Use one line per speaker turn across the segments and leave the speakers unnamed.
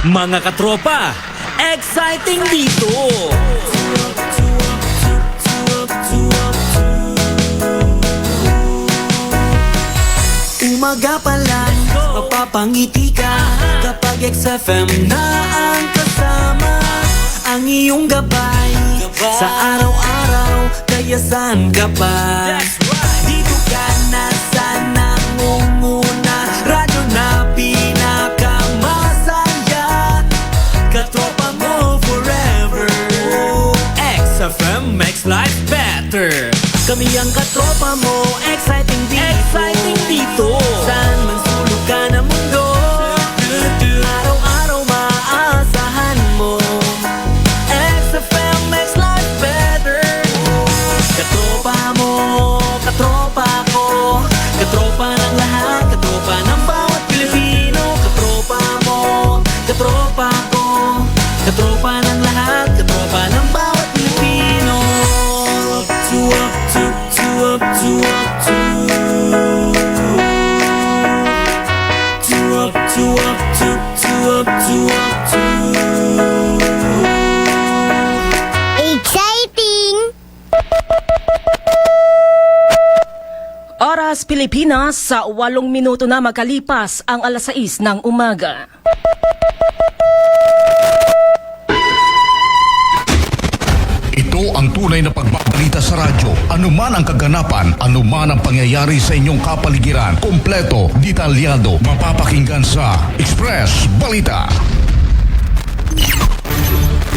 Mga katropa, exciting dito!
Umaga pa lang, mapapangiti ka kapag XFM na ang kasama. Ang iyong gabay sa araw-araw, kaya saan ka pa? Dito ka na sa nangunguna, radyo na pinakamasaya. Katropa mo forever.
XFM makes life better!
Kami ang katropa mo, exciting dito.
Exciting dito!
Saan man sulok ka ng mundo, araw-araw maaasahan mo. XFM makes life better. Katropa mo, katropa ko, katropa ng lahat, katropa ng bawat Pilipino. Katropa mo, katropa ko, katropa ng lahat, katropa ng bawat Pilipino. Up to.
Exciting!
Oras Pilipinas sa 8 minuto na makalipas ang alas 6 ng umaga.
Ito ang tunay na pagbabalita sa radyo. Anuman ang kaganapan, anuman ang pangyayari sa inyong kapaligiran, kompleto, detalyado, mapapakinggan sa Express Balita.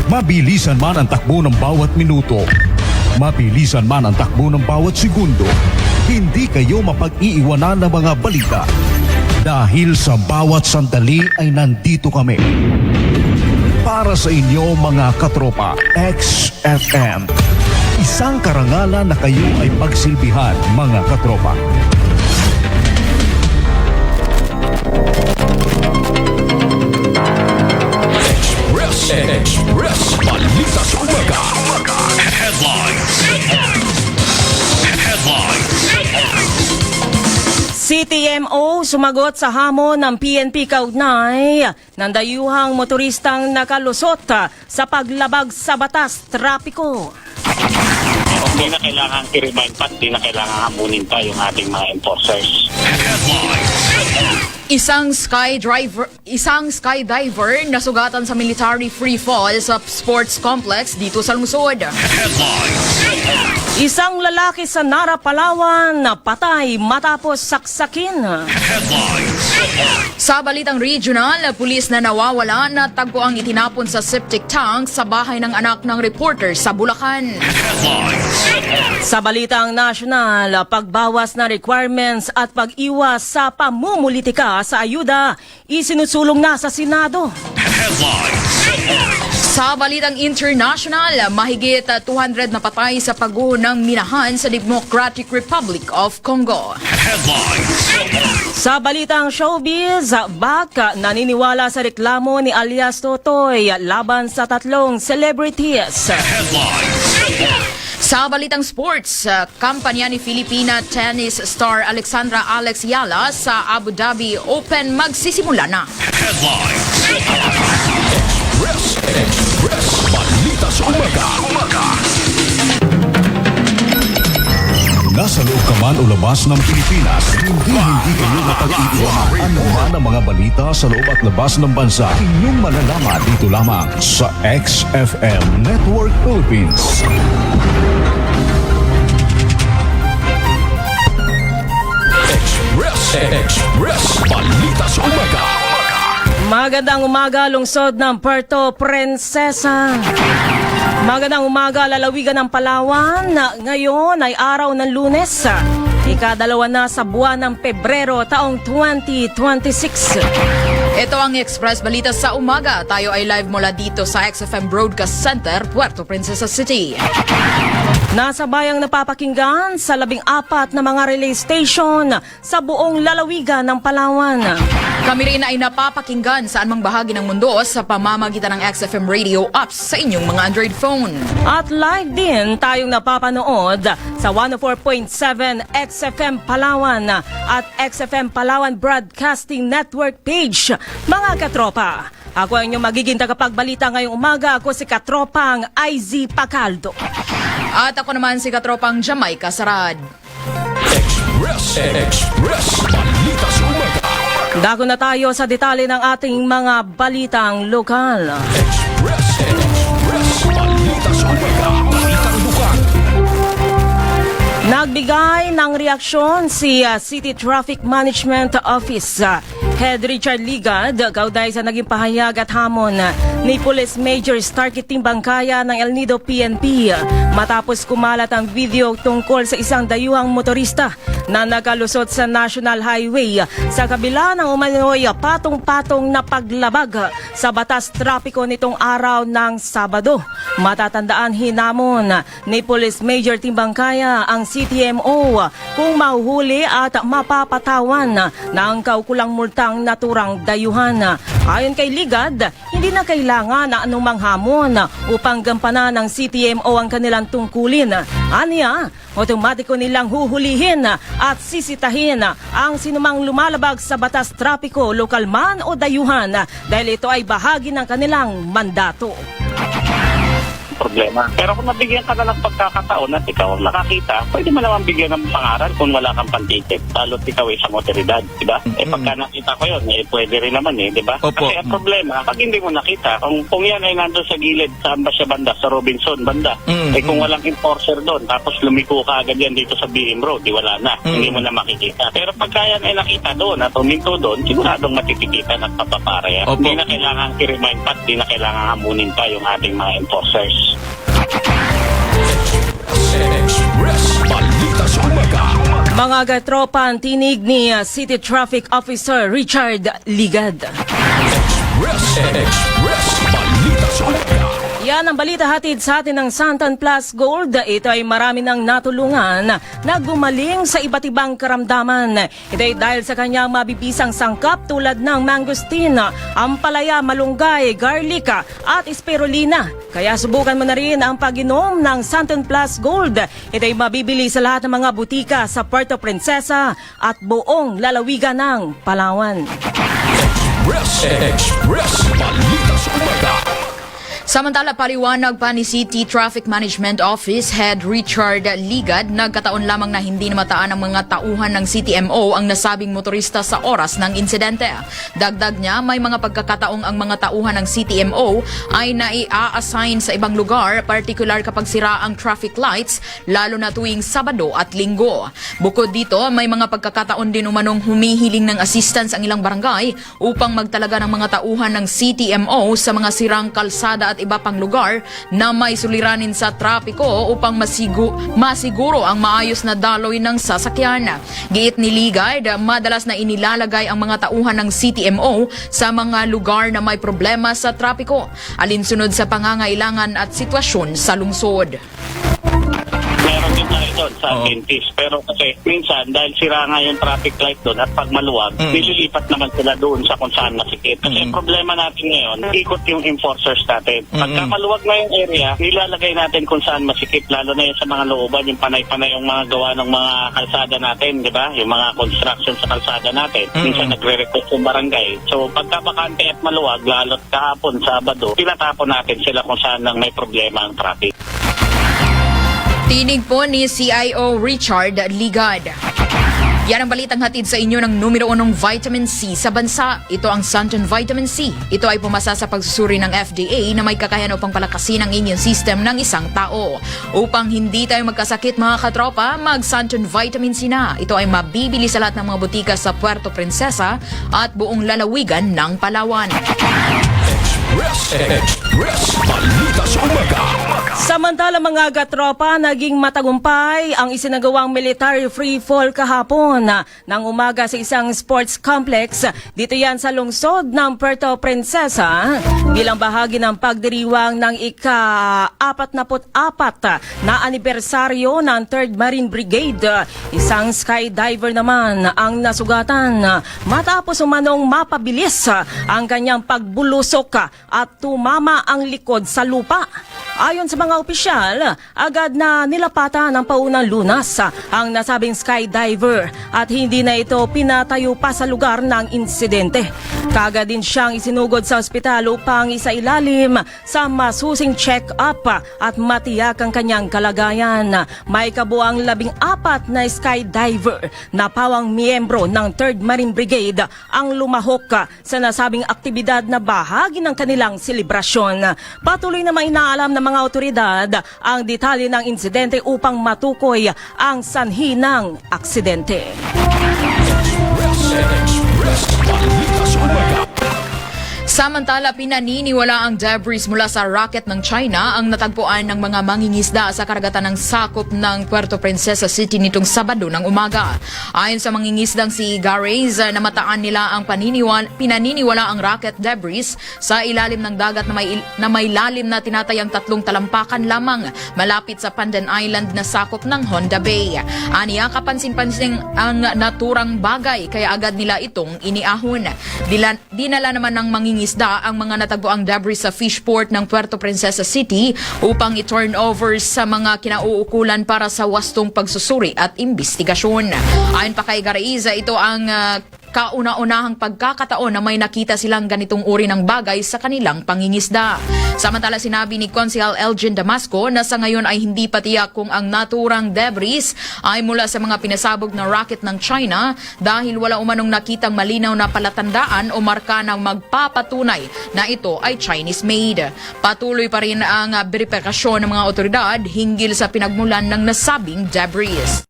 Mabilisan man ang takbo ng bawat minuto, mabilisan man ang takbo ng bawat segundo, hindi kayo mapag-iiwanan ng mga balita. Dahil sa bawat sandali ay nandito kami. Para sa inyo mga katropa, XFM. Isang karangalan na kayo ay pagsilbihan mga katropa. Express Balita sa Umaga. Headlines.
CTMO sumagot sa hamon ng PNP kaugnay ng dayuhang motoristang nakalusot sa paglabag sa batas trapiko.
Hindi na kailangan i-remind pa, hindi na kailangan hamunin pa yung ating mga enforcers.
Isang skydiver nasugatan sa military free fall sa sports complex dito sa lungsod.
Isang lalaki sa Nara, Palawan na patay matapos saksakin.
Sa balitang regional, pulis na nawawala na tagpo ang itinapon sa septic tank sa bahay ng anak ng reporter sa Bulacan.
Sa balitang national, pagbawas na requirements at pag-iwas sa pamumulitika sa ayuda, isinusulong na sa Senado.
Sa balitang international, mahigit 200 na patay sa pagguho ng minahan sa Democratic Republic of Congo.
Sa balitang showbiz, baka naniniwala sa reklamo ni alias Totoy laban sa 3 celebrities.
Sa balitang sports, kampanya ni Filipina tennis star Alexandra Alex Yala sa Abu Dhabi Open magsisimula na.
Express Balita sa Umaga. Nasa loob ka man o labas ng Pilipinas, hindi kayo mapag-iiwanan. Ano man ang mga balita sa loob at labas ng bansa, inyong malalaman dito lamang sa XFM Network Philippines. Express Balita sa Umaga.
Magandang umaga, lungsod ng Puerto Princesa. Magandang umaga, lalawigan ng Palawan. Ngayon ay araw ng Lunes, ika-2 na sa buwan ng Pebrero taong 2026.
Ito ang Express Balita sa Umaga. Tayo ay live mula dito sa XFM Broadcast Center, Puerto Princesa City.
Nasa bayang napapakinggan sa 14 na mga relay station sa buong lalawigan ng Palawan.
Kami rin ay napapakinggan saan mang bahagi ng mundo sa pamamagitan ng XFM Radio apps sa inyong mga Android phone.
At live din tayong napapanood sa 104.7 XFM Palawan at XFM Palawan Broadcasting Network page. Mga katropa, Ako ang inyong magiging tagapagbalita ngayong umaga. Ako si Katropang IZ Pacaldo.
At ako naman si Katropang Jamaica Sarad.
Express Balita sa Umaga.
Dako na tayo sa detalye ng ating mga balitang lokal.
Express Balita sa Umaga. Balitang Bukang.
Nagbigay ng reaksyon si City Traffic Management Office Head Richard Ligad kaugnay sa naging pahayag at hamon ni Police Major Starkey Timbangkaya ng El Nido PNP matapos kumalat ang video tungkol sa isang dayuhang motorista na nagalusot sa National Highway sa kabila ng umano'y patong-patong na paglabag sa batas trapiko nitong araw ng Sabado. Matatandaan hinamon ni Police Major Timbangkaya ang CTMO kung mahuhuli at mapapatawan ng kaukulang multang naturang dayuhan. Ayon kay Ligad, hindi na kailangan na anumang hamon upang gampanan ng CTMO ang kanilang tungkulin. Aniya, otomatiko nilang huhulihin at sisitahin ang sinumang lumalabag sa batas trapiko, lokal man o dayuhan dahil ito ay bahagi ng kanilang mandato.
Problema. Pero kung nabigyan ka na ng pagkakataon at ikaw ang nakakita, pwede mo naman bigyan ng pangaral kung wala kang pantiket. Lalo't ikaw isang otoridad, di ba? Pagka nakita ko yun, pwede rin naman di ba?
Opo.
Kasi ang problema, pag hindi mo nakita, kung yan ay nandun sa gilid, saan ba siya banda? Sa Robinson banda. Kung walang enforcer doon, tapos lumiko ka agad yan dito sa BM Road, di wala na. Hindi mo na makikita. Pero pagka yan ay nakita doon at huminto doon, siguradong matitikitan at papapara yan.
Opo.
Hindi na kailangan i-remind pa, hindi na kailangan hamunin pa yung ating mga enforcers.
Express Balita sa Umaga.
Mga katropa, ang tinig ni City Traffic Officer Richard Ligad.
Express Balita sa Umaga.
Yan ang balita hatid sa atin ng Santan Plus Gold. Ito ay marami ng natulungan na gumaling sa iba't ibang karamdaman. Ito ay dahil sa kanyang mabibisang sangkap tulad ng mangosteen, ampalaya, malunggay, garlic at spirulina. Kaya subukan mo na rin ang pag-inom ng Santan Plus Gold. Ito ay mabibili sa lahat ng mga butika sa Puerto Princesa at buong lalawigan ng Palawan.
Express Balita sa Umaga.
Samantala, paliwanag pa ni City Traffic Management Office Head Richard Ligad, nagkataon lamang na hindi namataan ng mga tauhan ng CTMO ang nasabing motorista sa oras ng insidente. Dagdag niya, may mga pagkakataong ang mga tauhan ng CTMO ay naia-assign sa ibang lugar, particular kapag sira ang traffic lights, lalo na tuwing Sabado at Linggo. Bukod dito, may mga pagkakataon din umanong humihiling ng assistance ang ilang barangay upang magtalaga ng mga tauhan ng CTMO sa mga sirang kalsada at iba pang lugar na may suliranin sa trapiko upang masiguro ang maayos na daloy ng sasakyan. Giit ni Ligad, madalas na inilalagay ang mga tauhan ng CTMO sa mga lugar na may problema sa trapiko, alinsunod sa pangangailangan at sitwasyon sa lungsod.
Meron din tayo doon sa Adventist. Pero kasi minsan, dahil sira nga yung traffic light doon at pag maluwag, nililipat naman sila doon sa kung saan masikip. Kasi ang problema natin ngayon, ikot yung enforcers natin. Pagka maluwag na yung area, nilalagay natin kung saan masikip, lalo na yun sa mga looban, yung panay-panay yung mga gawa ng mga kalsada natin, di ba? Yung mga construction sa kalsada natin. Minsan nagre-request yung barangay. So pagka bakante at maluwag, lalo't kahapon, Sabado, tinatapon natin sila kung saan nang may problema ang traffic.
Tinig po ni CIO Richard Ligad. Yan ang balitang hatid sa inyo ng numero 1 vitamin C sa bansa. Ito ang Santon Vitamin C. Ito ay pumasa sa pagsusuri ng FDA na may kakayahan upang palakasin ang immune system ng isang tao. Upang hindi tayo magkasakit mga katropa, mag-Santon Vitamin C na. Ito ay mabibili sa lahat ng mga butika sa Puerto Princesa at buong lalawigan ng Palawan.
Express Balita sa Umaga.
Samantala mga katropa, naging matagumpay ang isinagawang military free fall kahapon ng umaga sa isang sports complex. Dito yan sa lungsod ng Puerto Princesa bilang bahagi ng pagdiriwang ng ika-44 na anibersaryo ng 3rd Marine Brigade. Isang skydiver naman ang nasugatan matapos umanong mapabilis ang kanyang pagbulusok at tumama ang likod sa lupa. Ayon sa mga opisyal, agad na nilapatan ng paunang lunas ang nasabing skydiver at hindi na ito pinatayo pa sa lugar ng insidente. Kaagad din siyang isinugod sa ospital upang isailalim sa masusing check-up at matiyak ang kanyang kalagayan. May kabuang 14 na skydiver na pawang miyembro ng 3rd Marine Brigade ang lumahok sa nasabing aktibidad na bahagi ng kanilang selebrasyon. Patuloy na inaalam ng mga otoridad ang detalye ng insidente upang matukoy ang sanhi ng aksidente.
Samantala, pinaniniwala ang debris mula sa rocket ng China ang natagpuan ng mga mangingisda sa karagatan ng sakop ng Puerto Princesa City nitong Sabado ng umaga. Ayon sa mangingisdang si Garez, namataan nila ang pinaniniwala ang rocket debris sa ilalim ng dagat na may lalim na tinatayang 3 talampakan lamang malapit sa Pandan Island na sakop ng Honda Bay. Aniya, kapansin-pansin ang naturang bagay kaya agad nila itong iniahon. Dinala naman ng mangingisda ang mga natagpuang debris sa fishport ng Puerto Princesa City upang i-turn over sa mga kinauukulan para sa wastong pagsusuri at imbestigasyon. Ayon pa kay Garaiza, ito ang kauna-unahang pagkakataon na may nakita silang ganitong uri ng bagay sa kanilang pangingisda. Samantala, sinabi ni Konsehal Elgin Damasco na sa ngayon ay hindi pa tiyak kung ang naturang debris ay mula sa mga pinasabog na rocket ng China dahil wala umanong nakitang malinaw na palatandaan o marka na magpapatunay na ito ay Chinese-made. Patuloy pa rin ang beripikasyon ng mga otoridad hinggil sa pinagmulan ng nasabing debris.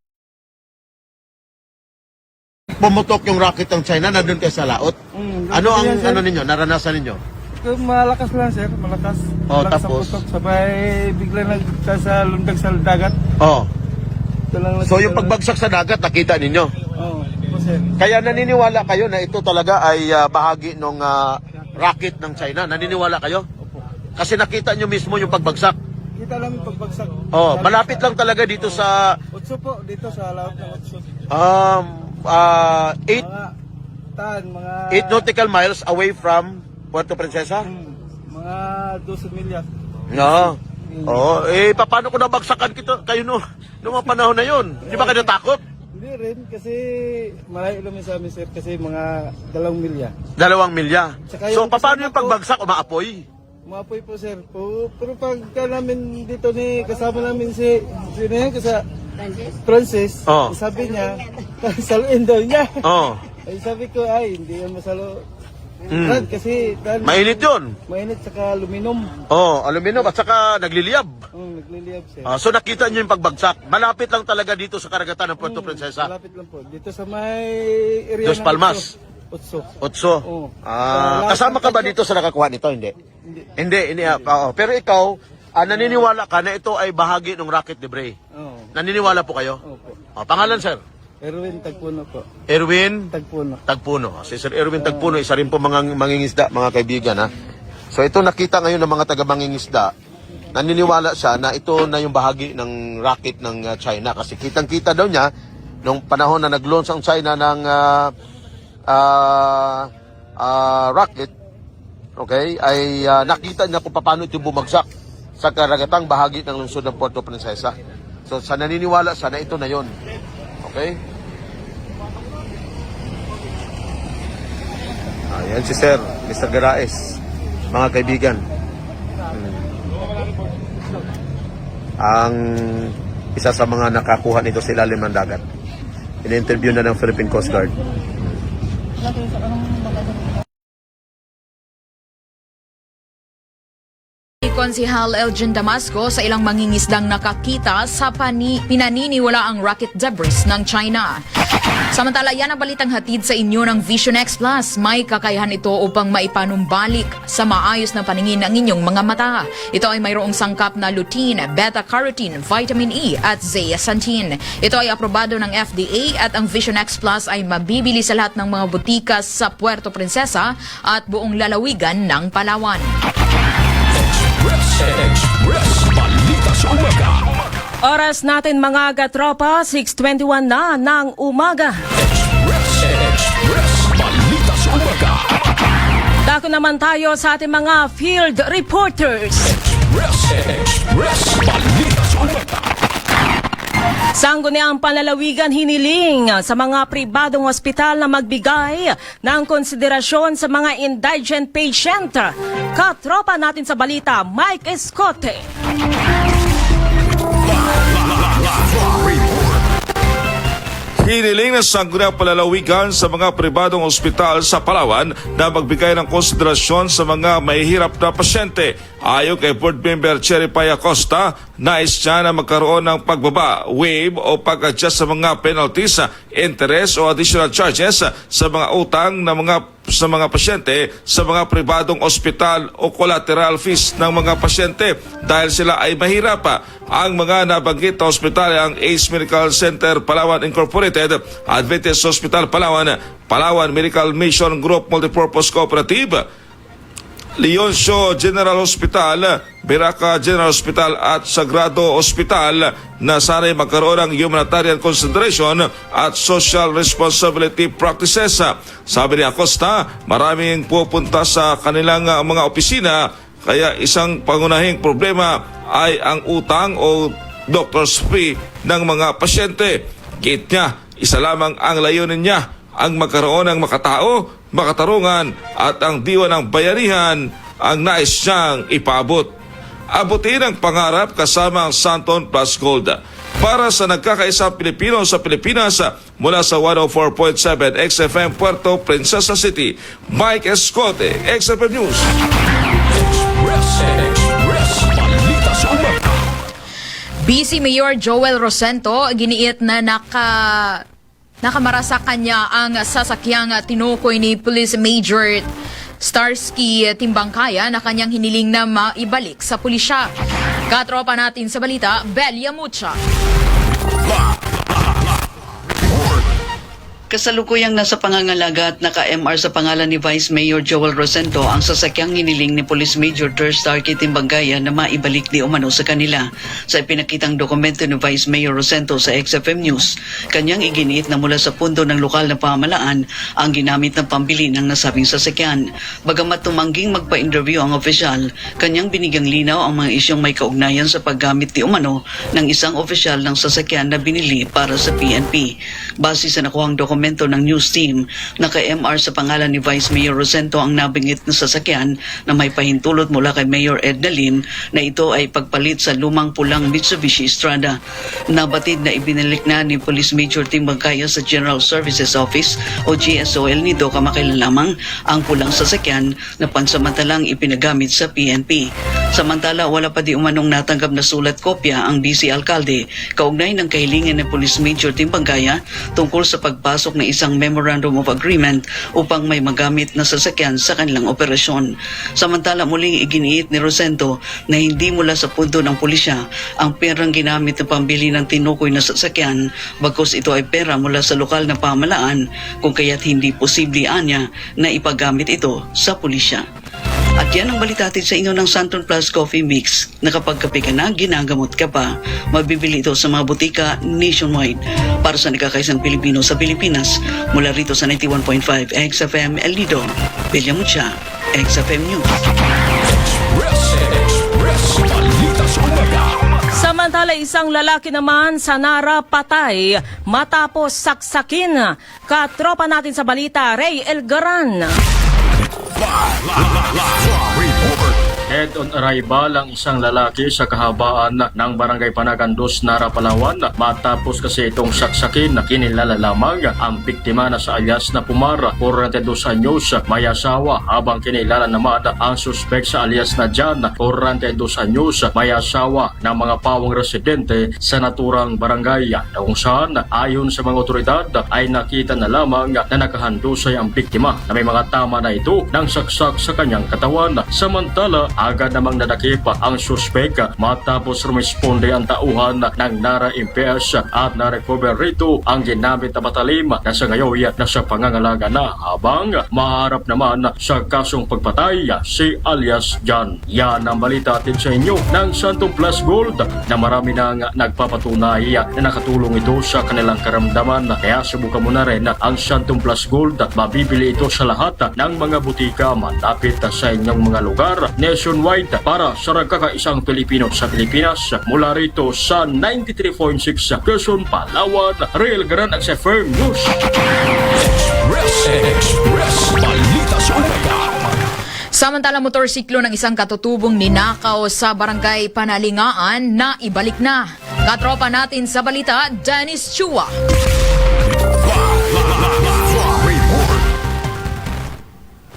Pumutok yung rocket ng China, nandun kayo sa laot. Ano ang ninyo, naranasan ninyo?
Malakas lang, sir. Malakas.
Oh,
Malakas
tapos?
ang putok. Sabay bigla nagkasalundag sa dagat.
Oh.
Ito lang
So yung pagbagsak sa dagat, nakita ninyo.
Oo, po, sir.
Kaya naniniwala kayo na ito talaga ay bahagi ng rocket ng China. Naniniwala kayo? Kasi nakita nyo mismo yung pagbagsak.
Kita lang yung pagbagsak.
Oh, malapit lang talaga dito sa
Utso po, dito sa laot ng Utso.
8
Mga
8 nautical miles away from Puerto Princesa.
mga 12 milyas.
No. Oh, paano ko nabagsakan kayo no mga panahon na yon? Di ba kayo natakot?
Hindi rin, kasi malayo lang sa amin, sir, kasi mga 2 milya.
2 milya.
Tsaka
So,
yung
paano yung
kasama ko-
pagbagsak? Umaapoy?
Umapoy po, sir. Pero pagka namin dito kasama namin si Francis,
Oh.
sabi niya, saluin daw niya.
Oh.
Ay sabi ko, ay, hindi yan masalo. Brad, kasi
Mainit yun.
mainit saka aluminum.
Oh, aluminum at saka nagliliyab.
Nagliliyab siya.
So, nakita nyo yung pagbagsak. Malapit lang talaga dito sa karagatan ng Puerto Princesa.
Malapit lang po. Dito sa may area
Dos Palmas.
Otso.
Otso.
Oo.
Kasama ka ba dito sa nakakuha nito? Hindi. Hindi. Pero ikaw, naniniwala ka na ito ay bahagi ng rocket debris.
Oo.
Naniniwala po kayo?
Opo.
Pangalan, sir?
Erwin Tagpuno po.
Erwin
Tagpuno.
Tagpuno. Si Sir Erwin Tagpuno, isa rin po mga mangingisda, mga kaibigan. Ha? So ito nakita ngayon ng mga taga-mangingisda. Naniniwala siya na ito na yung bahagi ng rocket ng China. Kasi kitang-kita daw niya, nung panahon na nag-launch ang China ng rocket, okay, ay nakita niya kung paano ito bumagsak sa karagatang bahagi ng lungsod ng Puerto Princesa. So sa naniniwala siya na ito na yon. Okay? Ayan si Sir, Mr. Garaes, mga kaibigan. Ang isa sa mga nakakuha nito sa ilalim ng dagat. In-interview na ng Philippine Coast Guard.
Konsehal Elgin Damasco sa ilang mangingisdang nakakita sa pinaniniwala ang rocket debris ng China. Samantala, yan ang balitang hatid sa inyo ng Vision X Plus. May kakayahan ito upang maipanumbalik sa maayos na paningin ng inyong mga mata. Ito ay mayroong sangkap na lutein, beta-carotene, vitamin E at zeaxanthin. Ito ay aprobado ng FDA at ang Vision X Plus ay mabibili sa lahat ng mga butika sa Puerto Princesa at buong lalawigan ng Palawan.
Oras natin mga katropa, 6:21 na ng umaga. Dako naman tayo sa ating mga field reporters. Sangguniang Panlalawigan hiniling sa mga pribadong ospital na magbigay ng konsiderasyon sa mga indigent patient. Katropa natin sa balita, Mike Escote.
Hiniling ng Sangguniang Panlalawigan sa mga pribadong ospital sa Palawan na magbigay ng konsiderasyon sa mga mahihirap na pasyente. Ayon kay Board Member Cherry Pai Acosta, nais niya na magkaroon ng pagbaba, waive o pag-adjust sa mga penalties, interest o additional charges sa mga utang na sa mga pasyente sa mga pribadong ospital o collateral fees ng mga pasyente dahil sila ay mahirap. Ang mga nabanggit na ospital ay ang Ace Medical Center Palawan Incorporated, Adventist Hospital Palawan, Palawan Medical Mission Group Multipurpose Cooperative, Leoncio General Hospital, Biraca General Hospital at Sagrado Hospital na sana'y magkaroon ng humanitarian consideration at social responsibility practices. Sabi ni Acosta, maraming pupunta sa kanilang mga opisina kaya isang pangunahing problema ay ang utang o doctor's fee ng mga pasyente. Git niya, isa lamang ang layunin niya, ang magkaroon ng makatao, makatarungan at ang diwa ng bayanihan ang nais niyang ipaabot. Abutin ang pangarap kasama ang Santon Plus Gold. Para sa nagkakaisang Pilipino sa Pilipinas, mula sa 104.7 XFM Puerto Princesa City, Mike Escote, XFM News.
BC Mayor Joel Rosento giniit na nakamara sa kanya ang sasakyang tinukoy ni Police Major Starsky Timbangkaya na kanyang hiniling na maibalik sa pulisya. Katropa natin sa balita, Belia Mucha.
Kasalukuyang nasa pangangalaga at naka-MR sa pangalan ni Vice Mayor Joel Rosento ang sasakyang hiniling ni Police Major Starsky Timbangkaya na maibalik di umano sa kanila. Sa ipinakitang dokumento ni Vice Mayor Rosento sa XFM News, kanyang iginiit na mula sa pundo ng lokal na pamahalaan ang ginamit ng pambili ng nasabing sasakyan. Bagamat tumangging magpa-interview ang opisyal, kanyang binigyang linaw ang mga isyong may kaugnayan sa paggamit di umano ng isang opisyal ng sasakyan na binili para sa PNP. Base sa nakuhang dokumento ng news team, naka-MR sa pangalan ni Vice Mayor Rosento ang nabinggit na sasakyan na may pahintulot mula kay Mayor Edna Lim na ito ay pagpalit sa lumang pulang Mitsubishi Strada. Nabatid na ibinalik na ni Police Major Timbangkaya sa General Services Office o GSOL nito kamakailan lamang ang pulang sasakyan na pansamantalang ipinagamit sa PNP. Samantala, wala pa di umanong natanggap na sulat kopya ang BC Alcalde kaugnay ng kahilingan ni Police Major Timbangkaya tungkol sa pagpasok ng isang Memorandum of Agreement upang may magamit na sasakyan sa kanilang operasyon. Samantala, muling iginiit ni Rosento na hindi mula sa punto ng pulisya ang perang ginamit na pambili ng tinukoy na sasakyan, bagkus ito ay pera mula sa lokal na pamahalaan kung kaya't hindi posible anya na ipagamit ito sa pulisya. At yan ang balita sa inyo ng Santon Plus Coffee Mix na kapag kape ka na, ginagamot ka pa. Mabibili ito sa mga butika nationwide para sa nagkakaisang Pilipino sa Pilipinas. Mula rito sa 91.5 XFM El Nido, Belia Mucha, XFM News.
Samantala, isang lalaki naman sa Nara patay matapos saksakin. Katropa natin sa balita, Ray Elgaran.
Head on arrival ang isang lalaki sa kahabaan ng Barangay Panagandos, Nara, Palawan matapos kasi itong saksakin na kinilala lamang ang biktima na sa alias na Pumara, 42 anyos, may asawa, habang kinilala naman ang suspek sa alias na Jan, 42 anyos, may asawa ng mga pawang residente sa naturang barangay na kung saan ayon sa mga otoridad ay nakita na lamang na nakahandusay ang biktima na may mga tama na ito ng saksak sa kanyang katawan. Samantala, agad namang nadakip ang suspek matapos rumisponde ang tauhan ng Nara MPS at na-recover rito ang ginamit na batalim na sa ngayon nasa pangangalaga na habang maharap naman sa kasong pagpatay si alias Jan. Yan ang balita atin sa inyo ng Santon Plus Gold na marami nang nagpapatunay na nakatulong ito sa kanilang karamdaman. Kaya subukan mo na rin ang Santon Plus Gold. Mabibili ito sa lahat ng mga butika malapit sa inyong mga lugar nationwide. nationwide para sa nagkakaisang Pilipino sa Pilipinas. Mula rito sa 93.6 Quezon, Palawan, Real Gran XFM News.
Express Balita sa Umaga.
Samantala, motorsiklo ng isang katutubong ninakaw sa barangay Panalingaan na ibalik na. Katropa natin sa balita, Dennis Chua.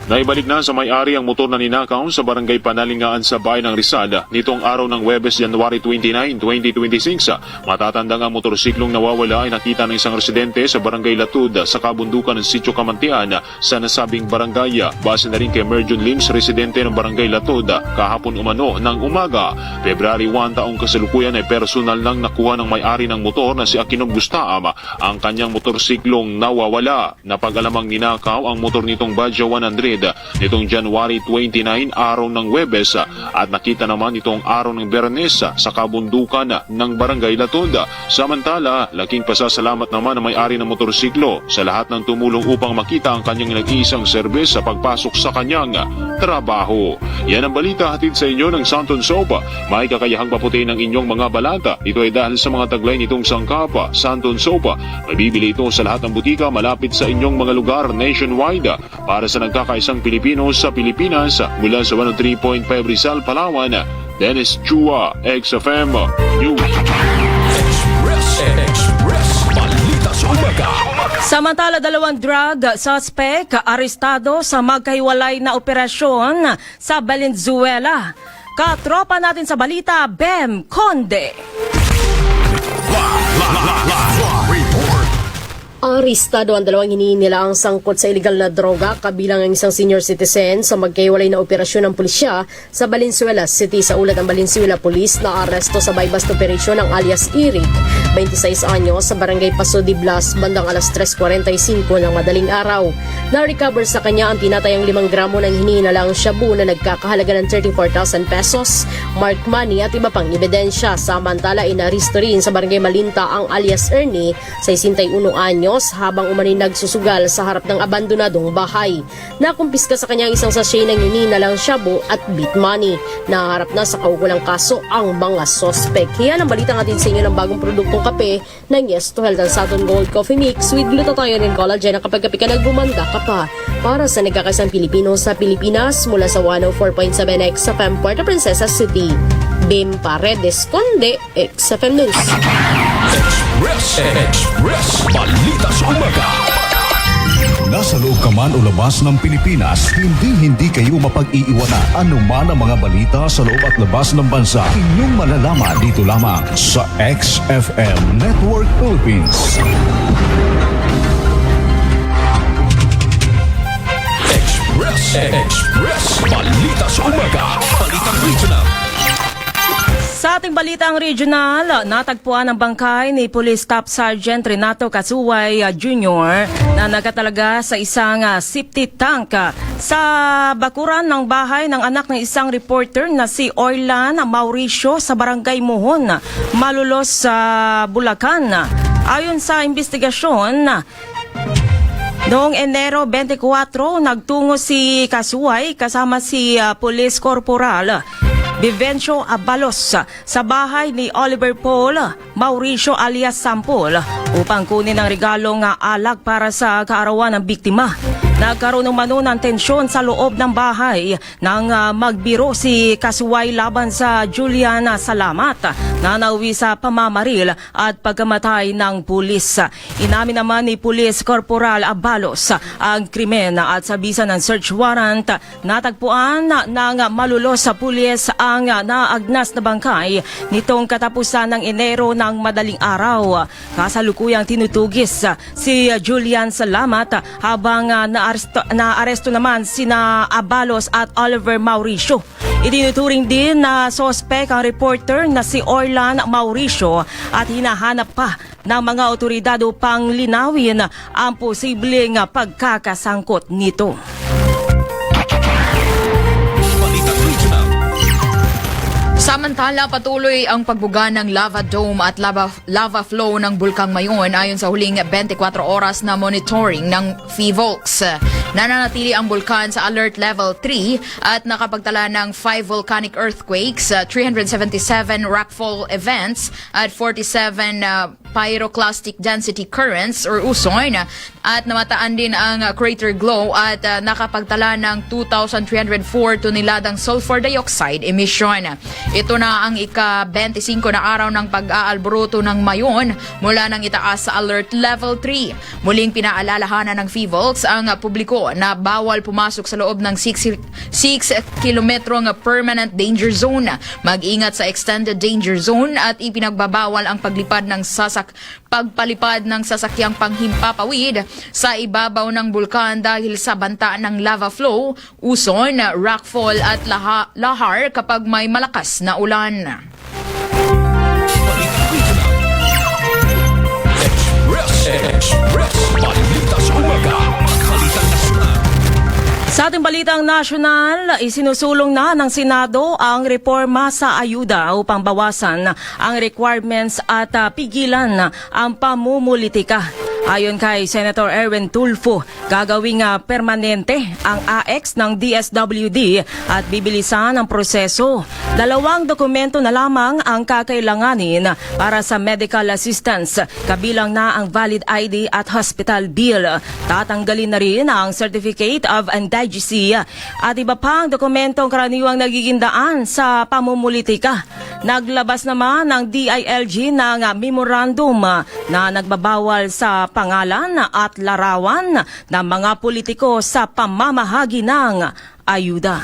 Naibalik na sa may-ari ang motor na ninakaw sa barangay Panalingaan sa bayan ng Rizal nitong araw ng Huwebes, January 29, 2026. Matatandang ang motorsiklong nawawala ay nakita ng isang residente sa barangay Latud sa kabundukan ng Sitio Kamantian sa nasabing barangay. Base na rin kay Merjun Lims, residente ng barangay Latud, kahapon umano ng umaga. February 1 taong kasalukuyan ay personal nang nakuha ng may-ari ng motor na si Akinog Gustaam ang kanyang motorsiklong nawawala. Napag-alamang ninakaw ang motor nitong Badja 100 nitong January 29, araw ng Huwebes, at nakita naman itong araw ng Biyernes sa kabundukan ng barangay Latud. Samantala, laking pasasalamat naman ang may-ari ng motorsiklo sa lahat ng tumulong upang makita ang kanyang nag-iisang serbes sa pagpasok sa kanyang trabaho. Yan ang balita hatid sa inyo ng Santon Soap. May kakayahang paputin ng inyong mga balata. Ito ay dahil sa mga taglay nitong sangkap, Santon Soap. Mabibili ito sa lahat ng butika malapit sa inyong mga lugar nationwide. Para sa nagkakaisang Pilipino sa Pilipinas, mula sa 103.5 Rizal, Palawan, Dennis Chua, XFM News.
Express Balita sa Umaga.
Samantala, 2 drug suspect arestado sa magkahiwalay na operasyon sa Valenzuela. Katropa natin sa balita, Bem Conde.
Arestado ang 2 hinihinilaang sangkot sa illegal na droga, kabilang ang isang senior citizen sa magkahiwalay na operasyon ng pulisya sa Valenzuela City. Sa ulat ng Valenzuela Police, na aresto sa buy-bust operasyon ng alias Eric, 26 anyos, sa barangay Paso de Blas bandang alas 3:45 ng madaling araw. Na-recover sa kanya ang tinatayang 5 gramo ng hinihinilaang shabu na nagkakahalaga ng 34,000 pesos, marked money at iba pang ebidensya. Samantala, inaresto rin sa barangay Malinta ang alias Ernie, 61 anyos, habang umano'y nagsusugal sa harap ng abandonadong bahay. Nakumpiska sa kanya isang sachet ng hinihinalang shabu at bit money. Naharap na sa kaukulang kaso ang mga sospek. Yan ang balitang atin sa inyo ng bagong produktong kape ng Yes to Health and Southern Gold Coffee Mix with glutathione and collagen na kapag kape ka nagbumanda ka pa. Para sa nagkakaisang Pilipino sa Pilipinas, mula sa 104.7 XFM Puerto Princesa City, Bim Paredes Conde, XFM News.
Express Balita sa Umaga. Nasa loob ka man o labas ng Pilipinas, hindi kayo mapag-iiwanan anuman ang mga balita sa loob at labas ng bansa. Inyong malalaman dito lamang sa XFM Network Philippines. Express Balita sa Umaga. Balitang regional.
Sa ating balitang regional, natagpuan ang bangkay ni Police Staff Sergeant Renato Casuay Jr. na nakatalaga sa isang septic tank sa bakuran ng bahay ng anak ng isang reporter na si Orlan Mauricio sa barangay Mohon, Malulos sa Bulacan. Ayon sa investigasyon, noong Enero 24, nagtungo si Casuay kasama si Police Corporal Vivencio Abalos sa bahay ni Oliver Paul Mauricio alias Sampol upang kunin ang regalong alak para sa kaarawan ng biktima. Nagkaroon ng mano ng tensyon sa loob ng bahay nang magbiro si Casuay laban sa Juliana Salamat na nauwi sa pamamaril at pagkamatay ng pulis. Inamin naman ni Police Corporal Abalos ang krimen at sa bisa ng search warrant, natagpuan ng Malulos sa pulis ang naagnas na bangkay nitong katapusan ng Enero ng madaling araw. Kasalukuyang tinutugis si Julian Salamat habang naaresto naman sina Abalos at Oliver Mauricio. Itinuturing din na sospek ang reporter na si Orlan Mauricio at hinahanap pa ng mga otoridad upang linawin ang posibleng pagkakasangkot nito.
Sa Samantala, patuloy ang pagbuga ng lava dome at lava flow ng Bulkang Mayon ayon sa huling 24 oras na monitoring ng PHIVOLCS. Nananatili ang bulkan sa alert level 3 at nakapagtala ng 5 volcanic earthquakes, 377 rockfall events at 47 pyroclastic density currents or usoy at namataan din ang crater glow at nakapagtala ng 2,304 toneladang sulfur dioxide emission. Ito na ang ika-25 na araw ng pag-aalboruto ng Mayon mula nang itaas sa alert level 3. Muling pinaalalahanan ng PHIVOLCS ang publiko na bawal pumasok sa loob ng 6 kilometrong permanent danger zone. Mag-ingat sa extended danger zone at ipinagbabawal ang pagpalipad ng sasakyang panghimpapawid sa ibabaw ng bulkan dahil sa banta ng lava flow, uson, rockfall at lahar kapag may malakas na ulan.
Sa ating balitang nasyonal, isinusulong na ng Senado ang reforma sa ayuda upang bawasan ang requirements at pigilan ang pamumulitika. Ayon kay Senator Erwin Tulfo, gagawing permanente ang AX ng DSWD at bibilisan ang proseso. 2 dokumento na lamang ang kakailanganin para sa medical assistance, kabilang na ang valid ID at hospital bill. Tatanggalin na rin ang Certificate of Indigecy at iba pang dokumentong karaniwang nagiging daan sa pamumulitika. Naglabas naman ng DILG ng memorandum na nagbabawal sa pangalan at larawan ng mga politiko sa pamamahagi ng ayuda.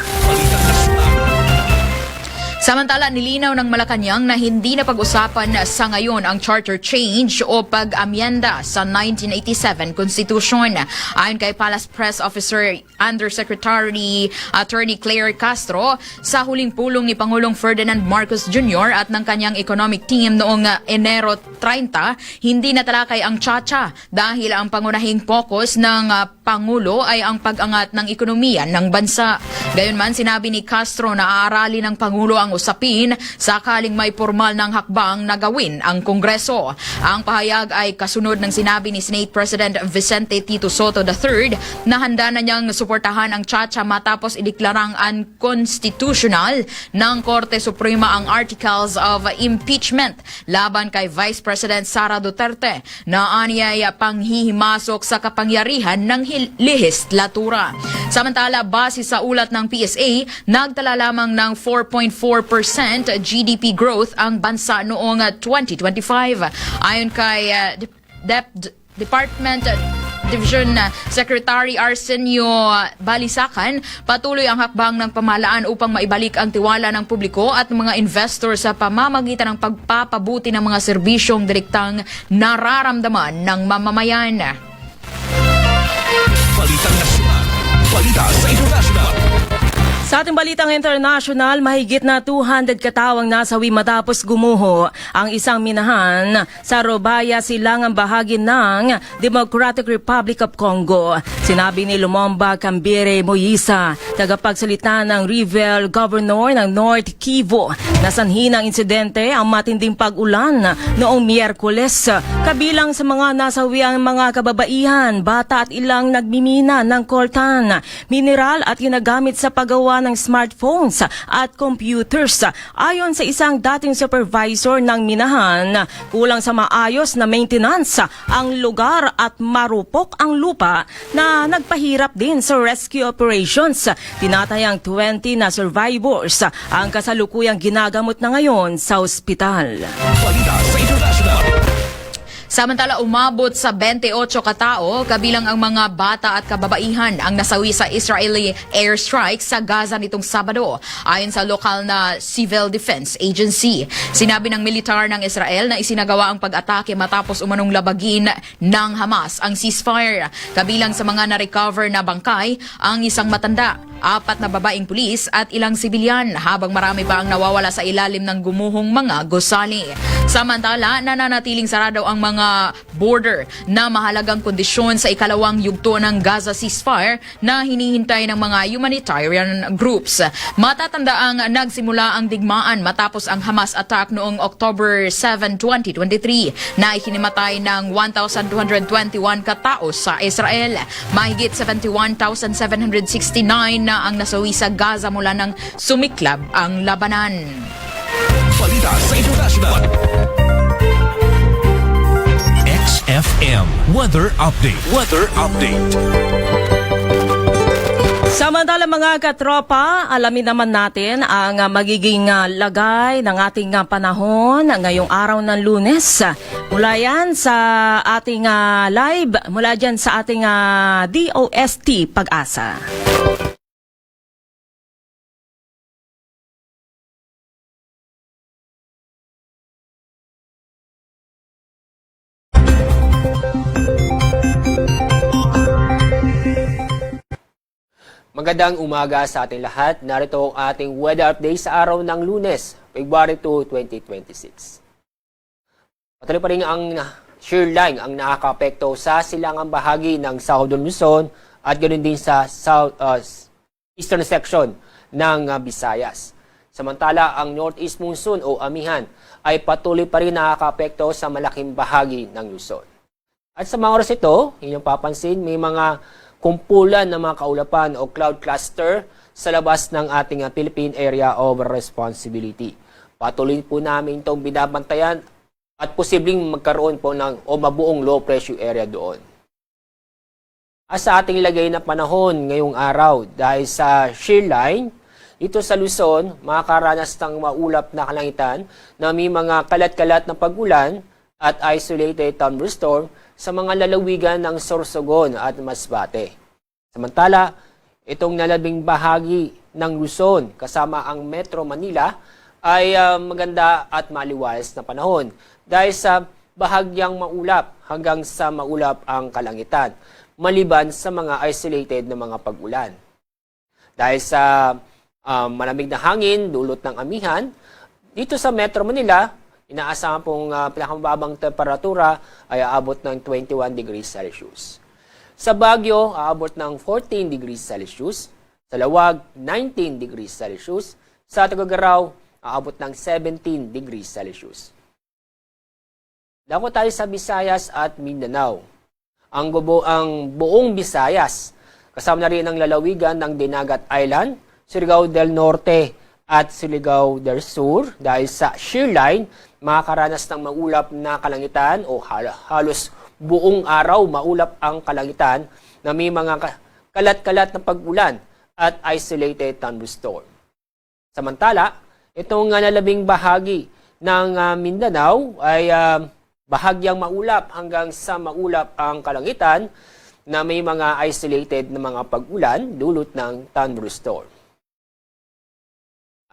Samantala, nilinaw ng Malacanang na hindi na pag-usapan sa ngayon ang charter change o pag-amyenda sa 1987 Constitution. Ayon kay Palace Press Officer Undersecretary Attorney Claire Castro, sa huling pulong ni Pangulong Ferdinand Marcos Jr. at ng kanyang economic team noong Enero 30, hindi natalakay ang tsa-tsa dahil ang pangunahing focus ng Pangulo ay ang pag-angat ng ekonomiya ng bansa. Gayunman, sinabi ni Castro na aaralin ng Pangulo ang usapin sakaling may formal ng hakbang na gawin ang Kongreso. Ang pahayag ay kasunod ng sinabi ni Senate President Vicente Tito Soto III na handa na niyang suportahan ang tsa-tsa matapos ideklarang unconstitutional ng Korte Suprema ang Articles of Impeachment laban kay Vice President Sara Duterte na anyay panghihimasok sa kapangyarihan ng lehislatura. Samantala, base sa ulat ng PSA, nagtala lamang ng 4.4% GDP growth ang bansa noong 2025. Ayon kay Department Division Secretary Arsenio Balisacan, patuloy ang hakbang ng pamahalaan upang maibalik ang tiwala ng publiko at mga investor sa pamamagitan ng pagpapabuti ng mga serbisyong direktang nararamdaman ng mamamayan.
Balitang nasyonal. Balita sa international.
Sa ating balitang international, mahigit na 200 katawang nasawi matapos gumuho ang isang minahan sa Robaya, silangang bahagi ng Democratic Republic of Congo. Sinabi ni Lumumba Kambere Moyisa, tagapagsalita ng Rivel Governor ng North Kivu, na sanhi ng insidente ang matinding pag-ulan noong Miyerkules. Kabilang sa mga nasawi ang mga kababaihan, bata at ilang nagmimina ng coltan, mineral at ginagamit sa paggawa ng smartphones at computers. Ayon sa isang dating supervisor ng minahan, kulang sa maayos na maintenance ang lugar at marupok ang lupa na nagpahirap din sa rescue operations. Tinatayang 20 na survivors ang kasalukuyang ginagamot na ngayon sa ospital.
Balita sa international.
Samantala, umabot sa 28 katao, kabilang ang mga bata at kababaihan ang nasawi sa Israeli airstrike sa Gaza nitong Sabado, ayon sa lokal na Civil Defense Agency. Sinabi ng militar ng Israel na isinagawa ang pag-atake matapos umanong labagin ng Hamas ang ceasefire. Kabilang sa mga na-recover na bangkay, ang isang matanda, 4 na babaeng pulis at ilang sibilyan, habang marami pa ang nawawala sa ilalim ng gumuhong mga gusali. Samantala, nananatiling sarado ang mga border na mahalagang kondisyon sa ikalawang yugto ng Gaza ceasefire na hinihintay ng mga humanitarian groups. Matatanda ang nagsimula ang digmaan matapos ang Hamas attack noong October 7, 2023 na ikinimatay ng 1,221 katao sa Israel. Mahigit 71,769 na ang nasawi sa Gaza mula nang sumiklab ang labanan.
Balita sa International. XFM Weather Update. Weather Update.
Samantala mga katropa, alamin naman natin ang magiging lagay ng ating panahon ngayong araw ng Lunes. Mula yan sa ating live, mula dyan sa ating DOST Pag-asa.
Magandang umaga sa ating lahat. Narito ang ating weather update sa araw ng Lunes, February 2, 2026. Patuloy pa rin ang shear line ang nakakapekto sa silangang bahagi ng Southern Luzon at ganoon din sa eastern section ng Visayas. Samantala, ang northeast monsoon o amihan ay patuloy pa rin nakakapekto sa malaking bahagi ng Luzon. At sa mga oras ito, inyong papansin, may mga kumpulan ng mga kaulapan o cloud cluster sa labas ng ating Philippine Area of Responsibility. Patuloy po namin itong binabantayan at posibleng magkaroon po ng o mabuong low pressure area doon. At sa ating lagay na panahon ngayong araw, dahil sa shear line, ito sa Luzon, makakaranas ng maulap na kalangitan na may mga kalat-kalat na pag-ulan at isolated thunderstorm sa mga lalawigan ng Sorsogon at Masbate. Samantala, itong nalabing bahagi ng Luzon kasama ang Metro Manila ay maganda at maliwalas na panahon dahil sa bahagyang maulap hanggang sa maulap ang kalangitan, maliban sa mga isolated na mga pag-ulan. Dahil sa malamig na hangin, dulot ng amihan, dito sa Metro Manila, inaasahan pong pinakamababang temperatura ay aabot ng 21 degrees Celsius. Sa Baguio, aabot ng 14 degrees Celsius. Sa Lawag, 19 degrees Celsius. Sa Tuguegarao, aabot ng 17 degrees Celsius. Dako tayo sa Visayas at Mindanao. Ang buong Visayas, kasama na rin ang lalawigan ng Dinagat Island, Surigao del Norte at Surigao del Sur dahil sa shear line, makakaranas ng maulap na kalangitan o halos buong araw maulap ang kalangitan na may mga kalat-kalat na pag-ulan at isolated thunderstorm. Samantala, itong nalabing bahagi ng Mindanao ay bahagyang maulap hanggang sa maulap ang kalangitan na may mga isolated na mga pag-ulan dulot ng thunderstorm.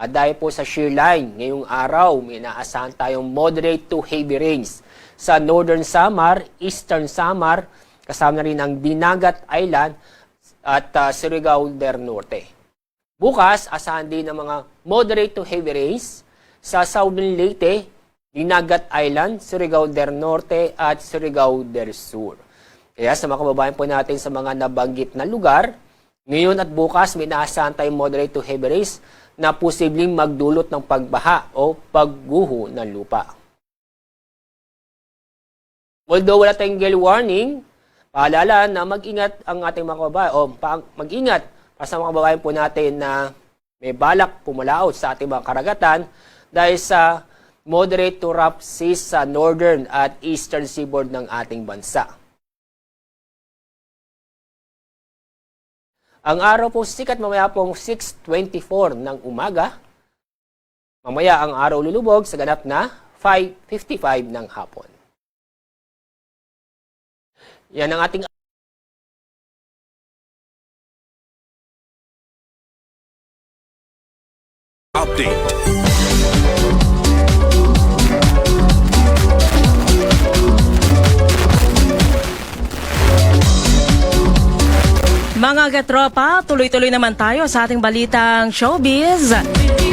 At dahil po sa shear line, ngayong araw may inaasahan tayong moderate to heavy rains sa Northern Samar, Eastern Samar, kasama na rin ang Dinagat Island at Surigao del Norte. Bukas, asahan din ng mga moderate to heavy rains sa Southern Leyte, Dinagat Island, Surigao del Norte at Surigao del Sur. Kaya sa mga kababayan po natin sa mga nabanggit na lugar, ngayon at bukas may inaasahan tayong moderate to heavy rains na posibleng magdulot ng pagbaha o pagguho ng lupa. Although wala tayong gale warning, paalala na mag-ingat ang ating mga kababayan o mag-ingat para sa mga kababayan po natin na may balak pumalaot sa ating mga karagatan dahil sa moderate to rough seas sa northern at eastern seaboard ng ating bansa. Ang araw po sikat mamaya pong 6:24 ng umaga. Mamaya ang araw lulubog sa ganap na 5:55 ng hapon. Yan ang ating
Update.
Mga mga katropa, tuloy-tuloy naman tayo sa ating balitang showbiz.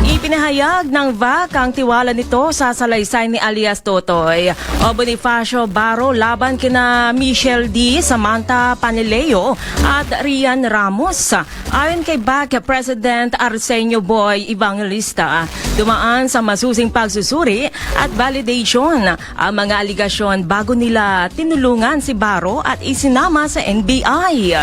Ipinahayag ng VAC ang tiwala nito sa salaysay ni alias Totoy o Bonifacio Baro laban kina Michelle D, Samantha Panileo at Rian Ramos. Ayon kay VAC President Arsenio Boy Evangelista, dumaan sa masusing pagsusuri at validation ang mga aligasyon bago nila tinulungan si Baro at isinama sa NBI.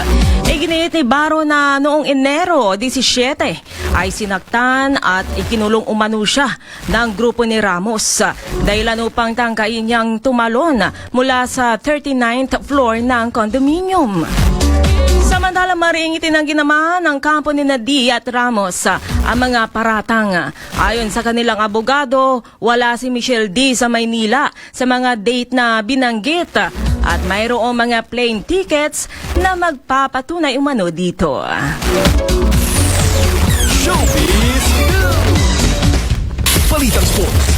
Iginit ni Baro na noong Enero 17 ay sinaktan at ikinulong umano siya ng grupo ni Ramos dahilan upang tangkain niyang tumalon mula sa 39th floor ng condominium. Samantala, maring itinanggi naman ng kampo ni D at Ramos ang mga paratang. Ayon sa kanilang abogado, wala si Michelle D sa Maynila sa mga date na binanggit at mayroong mga plane tickets na magpapatunay umano dito.
Showbiz News. Balitang Sports.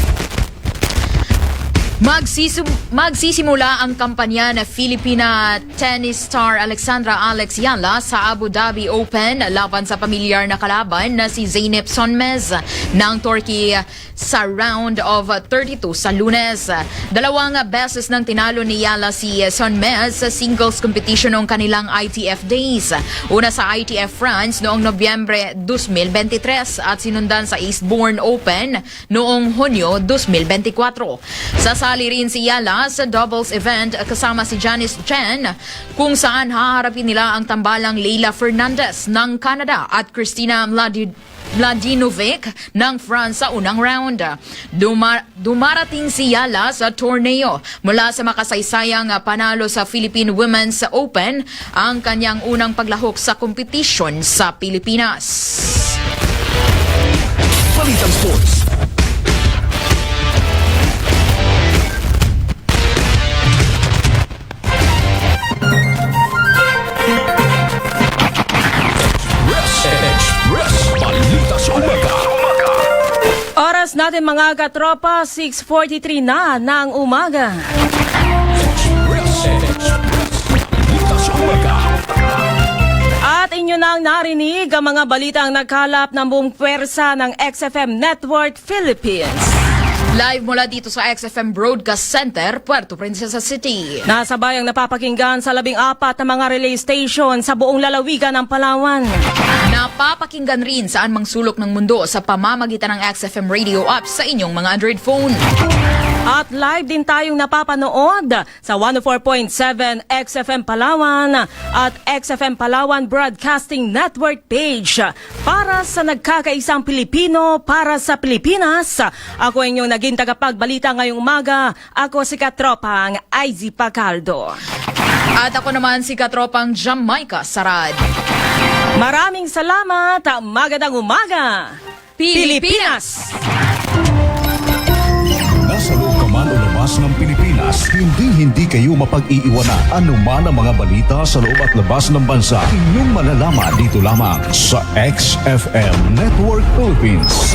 Magsisimula ang kampanya na Filipina tennis star Alexandra Alex Yala sa Abu Dhabi Open laban sa pamilyar na kalaban na si Zeynep Sonmez ng Turkey sa round of 32 sa Lunes. 2 beses nang tinalo ni Yala si Sonmez sa singles competition ng kanilang ITF Days. Una sa ITF France noong Nobyembre 2023 at sinundan sa Eastbourne Open noong Hunyo 2024. Sasali rin si Yala sa doubles event kasama si Janice Chen kung saan haharapin nila ang tambalang Leila Fernandez ng Canada at Kristina Mladenovic ng France sa unang round. Dumarating si Yala sa torneo mula sa makasaysayang panalo sa Philippine Women's Open, ang kanyang unang paglahok sa kompetisyon sa Pilipinas.
Balitang Sports. Balita sa umaga.
Oras natin mga katropa, 6:43 na ng umaga.
Balita sa umaga.
At inyo nang narinig ang mga balitang nagkalap ng buong pwersa ng XFM Network Philippines.
Live mula dito sa XFM Broadcast Center, Puerto Princesa City.
Nasa bayang napapakinggan sa 14 na mga relay station sa buong lalawigan ng Palawan.
Napapakinggan rin saan mang sulok ng mundo sa pamamagitan ng XFM Radio app sa inyong mga Android phone.
At live din tayong napapanood sa 104.7 XFM Palawan at XFM Palawan Broadcasting Network page. Para sa nagkakaisang Pilipino, para sa Pilipinas, ako ang inyong naging tagapagbalita ngayong umaga. Ako si Katropang IZ Pacaldo.
At ako naman si Katropang Jamaica Sarad.
Maraming salamat. Magandang umaga, Pilipinas!
Nasa loob ka man o labas ng Pilipinas, hindi kayo mapag-iiwanan. Anuman ang mga balita sa loob at labas ng bansa, inyong malalaman dito lamang sa XFM Network Philippines.